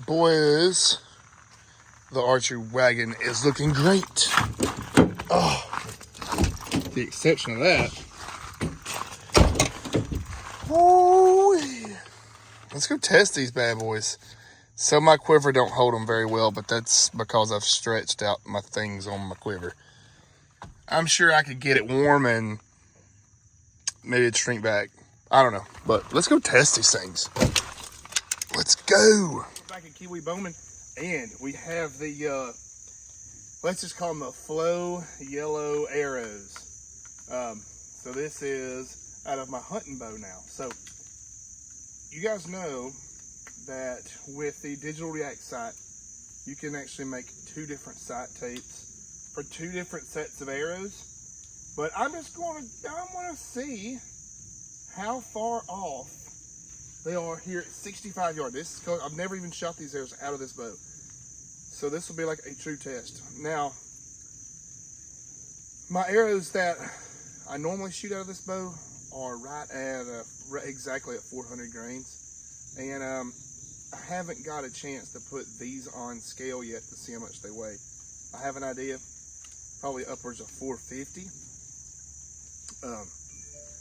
Boys, the archery wagon is looking great. Oh, the exception of that. Oh, let's go test these bad boys. So my quiver don't hold them very well, but that's because I've stretched out my things on my quiver. I'm sure I could get it warm and maybe it'd shrink back. I don't know, but let's go test these things. Let's go. Back at Kiwi Bowman, and we have the, let's just call them the Flow Yellow Arrows. So this is out of my hunting bow now. So you guys know that with the Digital React sight, you can actually make 2 different sight tapes for 2 different sets of arrows. But I want to see how far off they are here at 65 yards. I've never even shot these arrows out of this bow. So this will be like a true test. Now, my arrows that I normally shoot out of this bow are right at exactly at 400 grains. And I haven't got a chance to put these on scale yet to see how much they weigh. I have an idea, probably upwards of 450.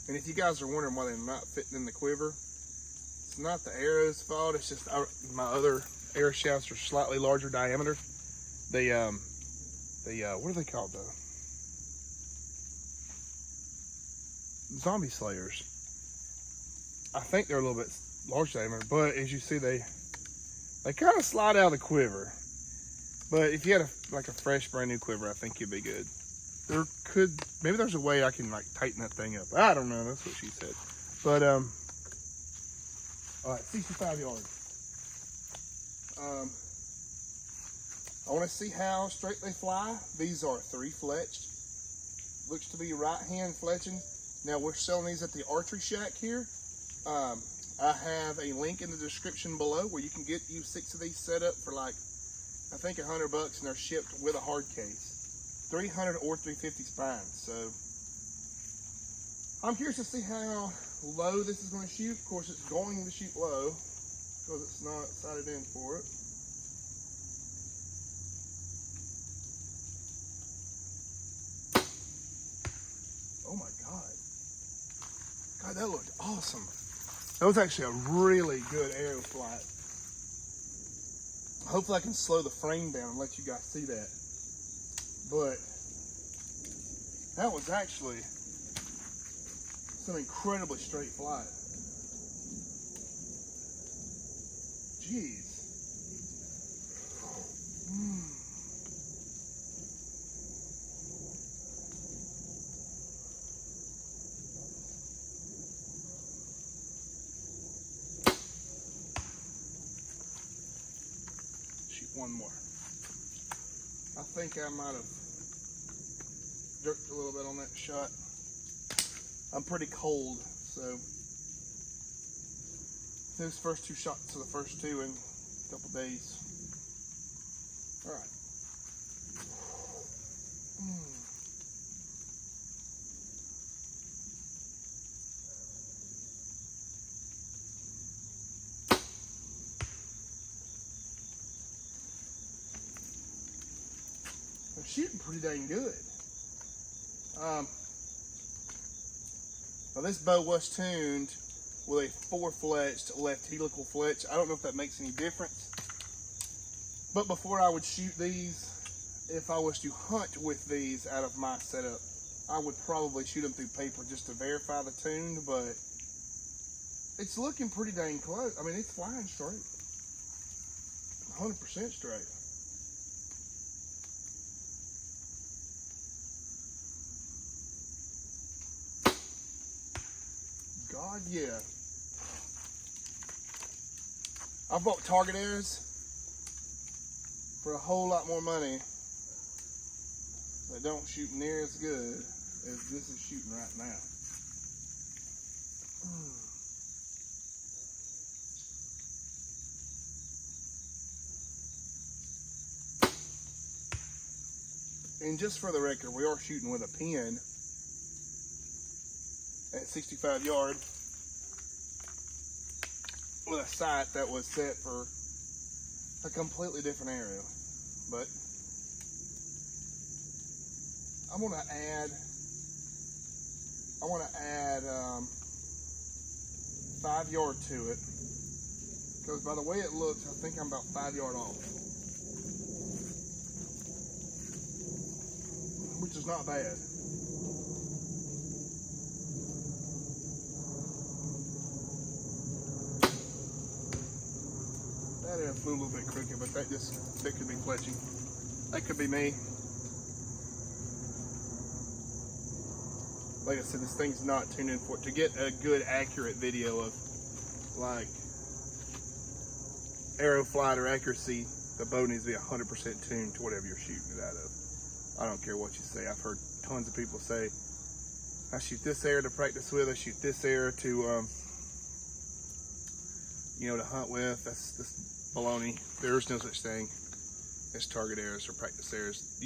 And if you guys are wondering why they're not fitting in the quiver, it's not the arrow's fault. It's just my other arrow shafts are slightly larger diameter. What are they called though? Zombie slayers. I think they're a little bit larger diameter, but as you see, they kind of slide out of the quiver. But if you had like a fresh, brand new quiver, I think you'd be good. Maybe there's a way I can like tighten that thing up. I don't know. That's what she said. But all right, 65 yards. I want to see how straight they fly. These are 3 fletched. Looks to be right hand fletching. Now we're selling these at the Archery Shack here. I have a link in the description below where you can get 6 of these set up for like, I think $100, and they're shipped with a hard case. 300 or 350 spines. So I'm curious to see how low this is going to shoot. Of course, it's going to shoot low because it's not sighted in for it. Oh my God. God, that looked awesome. That was actually a really good arrow flight. Hopefully I can slow the frame down and let you guys see that. But that was actually some incredibly straight flight. Jeez. Shoot one more. I think I might have jerked a little bit on that shot. I'm pretty cold, so those first 2 shots are the first 2 in a couple days. All right. I'm shooting pretty dang good. Now this bow was tuned with a 4-fletched left helical fletch. I don't know if that makes any difference. But before I would shoot these, if I was to hunt with these out of my setup, I would probably shoot them through paper just to verify the tune, but it's looking pretty dang close. I mean, it's flying straight. 100% straight. God, yeah. I bought target arrows for a whole lot more money that don't shoot near as good as this is shooting right now. And just for the record, we are shooting with a pin at 65 yards with a sight that was set for a completely different arrow. But I want to add 5 yard to it, because by the way it looks, I think I'm about 5 yard off, which is not bad. That arrow flew a little bit crooked, but that could be fletching. That could be me. Like I said, this thing's not tuned in for it. To get a good, accurate video of like arrow flight or accuracy, the bow needs to be 100% tuned to whatever you're shooting it out of. I don't care what you say. I've heard tons of people say, I shoot this arrow to practice with, I shoot this arrow to, to hunt with. That's baloney. There is no such thing as target arrows or practice arrows.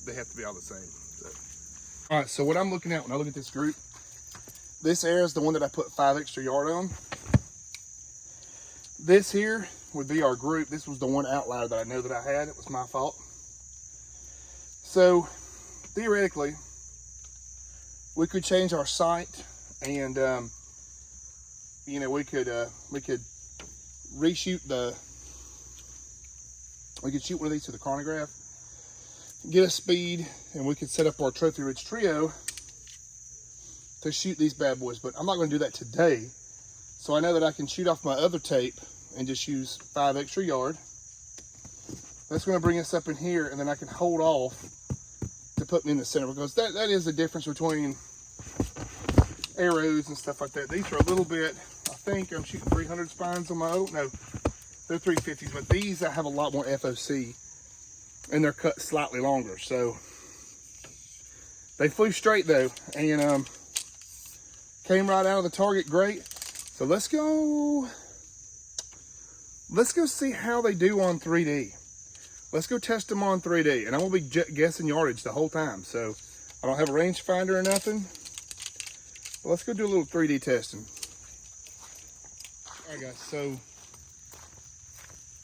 They have to be all the same. So. All right, so what I'm looking at when I look at this group, this arrow is the one that I put 5 extra yard on. This here would be our group. This was the one outlier that I know that I had. It was my fault. So theoretically, we could change our sight, and we could reshoot we could shoot one of these to the chronograph, get a speed, and we could set up our Trophy Ridge Trio to shoot these bad boys. But I'm not going to do that today. So I know that I can shoot off my other tape and just use 5 extra yard. That's going to bring us up in here, and then I can hold off to put me in the center, because that is the difference between arrows and stuff like that. These are a little bit, I think I'm shooting 300 spines on my own. No, they're 350s, but these I have a lot more FOC, and they're cut slightly longer. So they flew straight though, and came right out of the target great. So let's go see how they do on 3D. Let's go test them on 3D, and I'm gonna be guessing yardage the whole time. So I don't have a rangefinder or nothing. But let's go do a little 3D testing. All right, guys. So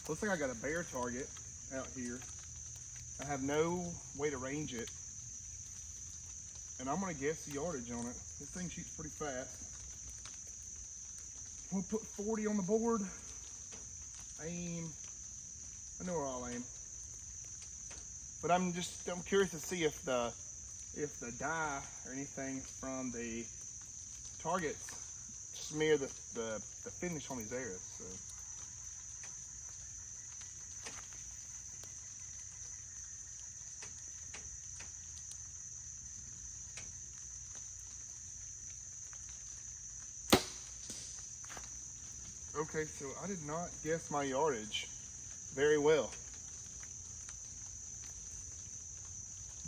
looks like I got a bear target out here. I have no way to range it, and I'm gonna guess the yardage on it. This thing shoots pretty fast. I'm gonna put 40 on the board. Aim. I know where I'll aim. But I'm curious to see if the dye or anything from the targets smear the finish on these arrows. So. Okay, so I did not guess my yardage very well.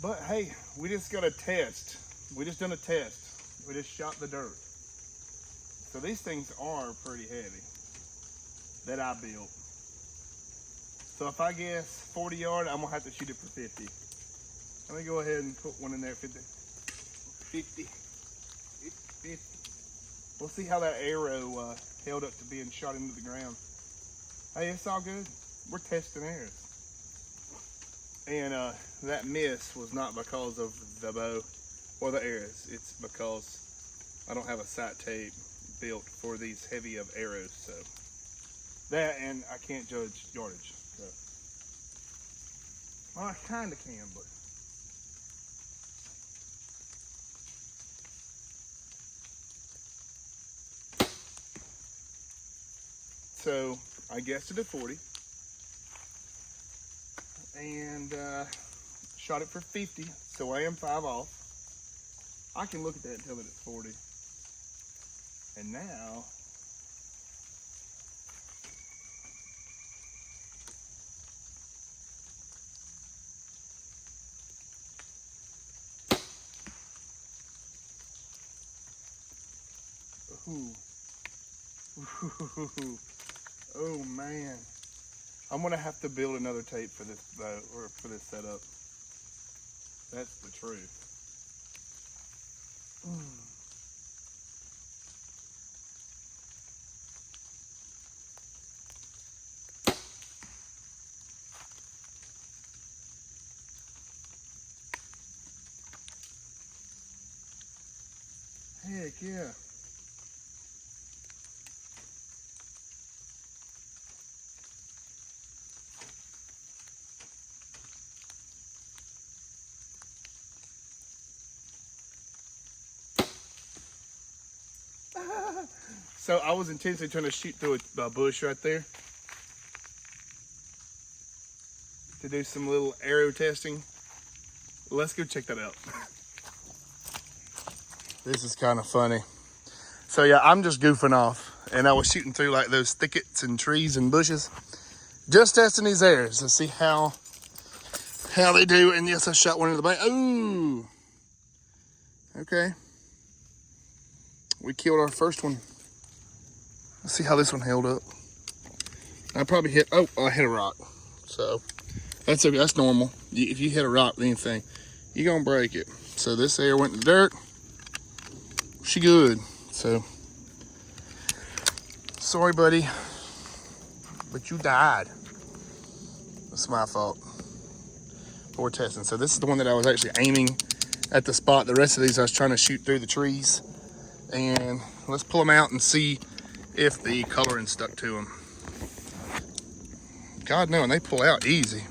But hey, we just got a test. We just done a test. We just shot the dirt. So these things are pretty heavy that I built. So if I guess 40 yard, I'm gonna have to shoot it for 50. Let me go ahead and put one in there, 50. We'll see how that arrow held up to being shot into the ground. Hey, it's all good. We're testing arrows. And that miss was not because of the bow or the arrows. It's because I don't have a sight tape built for these heavy of arrows. So that, and I can't judge yardage. So. Well, I kind of can, but. So I guessed it at 40. And shot it for 50, so I am 5 off. I can look at that and tell it it's 40. And now, oh man. I'm gonna have to build another tape for this or for this setup. That's the truth. Heck yeah. So I was intentionally trying to shoot through a bush right there to do some little arrow testing. Let's go check that out. This is kind of funny. So yeah, I'm just goofing off, and I was shooting through like those thickets and trees and bushes, just testing these arrows to see how they do. And yes, I shot one in the bank. Ooh, okay. We killed our first one. Let's see how this one held up. I probably hit. Oh, I hit a rock. So that's okay. That's normal. If you hit a rock with anything, you're gonna break it. So this arrow went in the dirt. She good. So sorry, buddy, but you died. That's my fault. For testing. So this is the one that I was actually aiming at the spot. The rest of these I was trying to shoot through the trees. And let's pull them out and see if the coloring stuck to them. God no, and they pull out easy.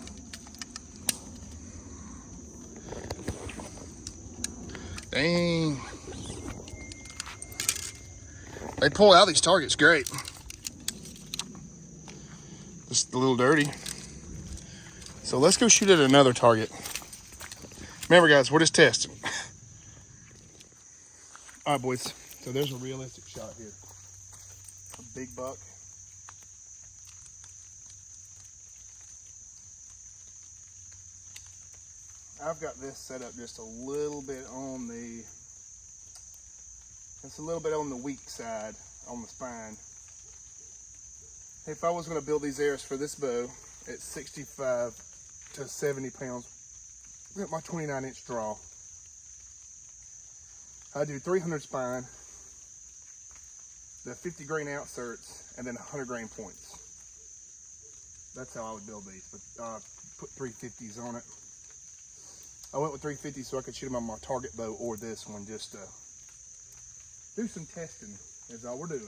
Dang. They pull out these targets great. Just a little dirty. So let's go shoot at another target. Remember guys, we're just testing. All right, boys. So there's a realistic shot here. A big buck. I've got this set up just a little bit on the, it's a little bit on the weak side, on the spine. If I was going to build these arrows for this bow at 65 to 70 pounds, with my 29-inch draw, I do 300 spine, the 50 grain outserts, and then 100 grain points. That's how I would build these, but put 350s on it. I went with 350 so I could shoot them on my target bow or this one, just to do some testing is all we're doing.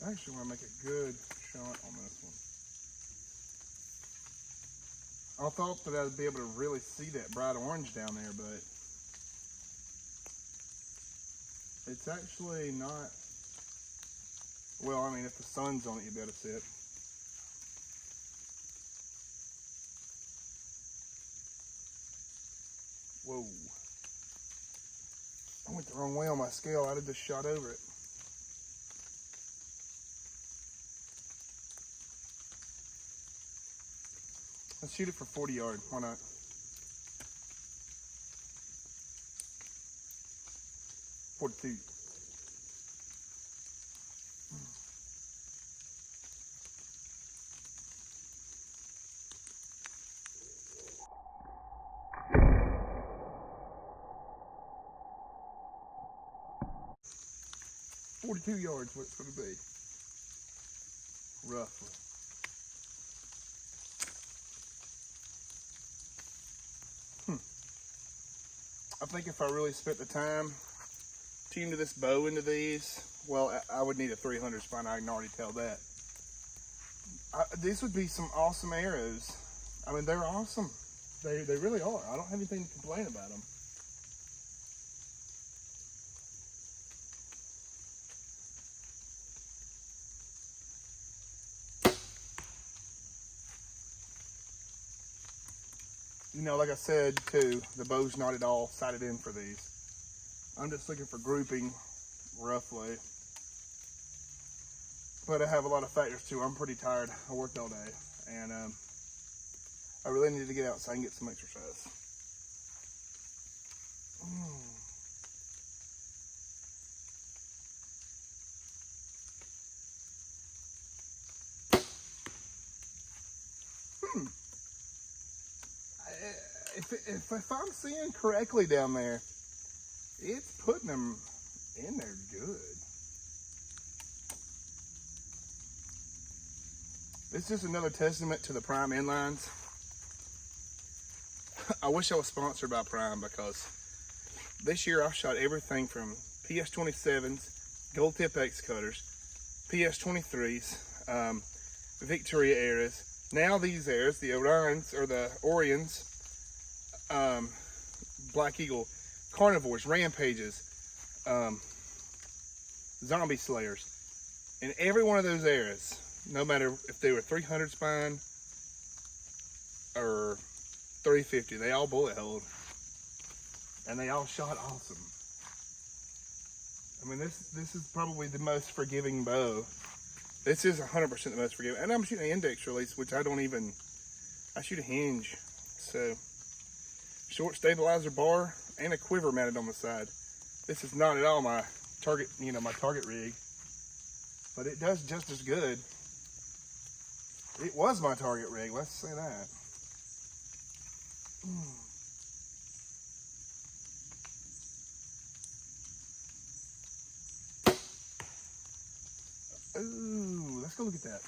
I actually want to make a good shot on this one. I thought that I'd be able to really see that bright orange down there, but it's actually not. Well, I mean, if the sun's on it, you'd be able to see it. Whoa. I went the wrong way on my scale. I'd have just shot over it. Let's shoot it for 40 yards. Why not? .42. .42 yards, what it's going to be, roughly. I think if I really spent the time tuning this bow into these, well, I would need a 300 spine. I can already tell that. These would be some awesome arrows. I mean, they're awesome. They really are. I don't have anything to complain about them. You know, like I said too, the bow's not at all sighted in for these. I'm just looking for grouping, roughly. But I have a lot of factors too. I'm pretty tired. I worked all day, and I really need to get outside and get some exercise. If I'm seeing correctly down there, it's putting them And they're good. This is another testament to the Prime inlines. I wish I was sponsored by Prime, because this year I've shot everything from PS27s, gold tip X cutters, PS23s, Victoria eras. Now these eras, the Orans or the Orions, Black Eagle, Carnivores, Rampages, Zombie Slayers. In every one of those eras, no matter if they were 300 spine or 350, they all bullet holed. And they all shot awesome. I mean, this is probably the most forgiving bow. This is 100% the most forgiving. And I'm shooting an index release, which I shoot a hinge. So, short stabilizer bar and a quiver mounted on the side. This is not at all my target, my target rig. But it does just as good. It was my target rig, let's say that. Ooh, let's go look at that.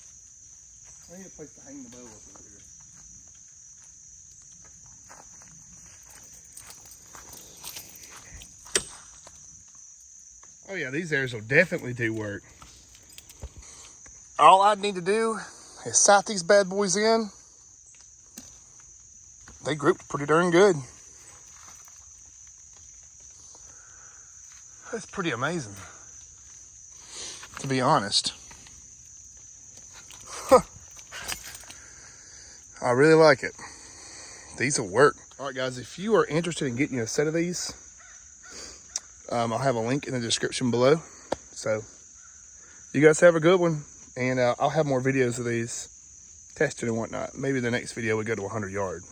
I need a place to hang the bow up over here. Oh yeah, these arrows will definitely do work. All I need to do is sight these bad boys in. They grouped pretty darn good. That's pretty amazing, to be honest. I really like it. These will work. All right, guys, if you are interested in getting a set of these, I'll have a link in the description below. So you guys have a good one. And I'll have more videos of these tested and whatnot. Maybe the next video we go to 100 yard.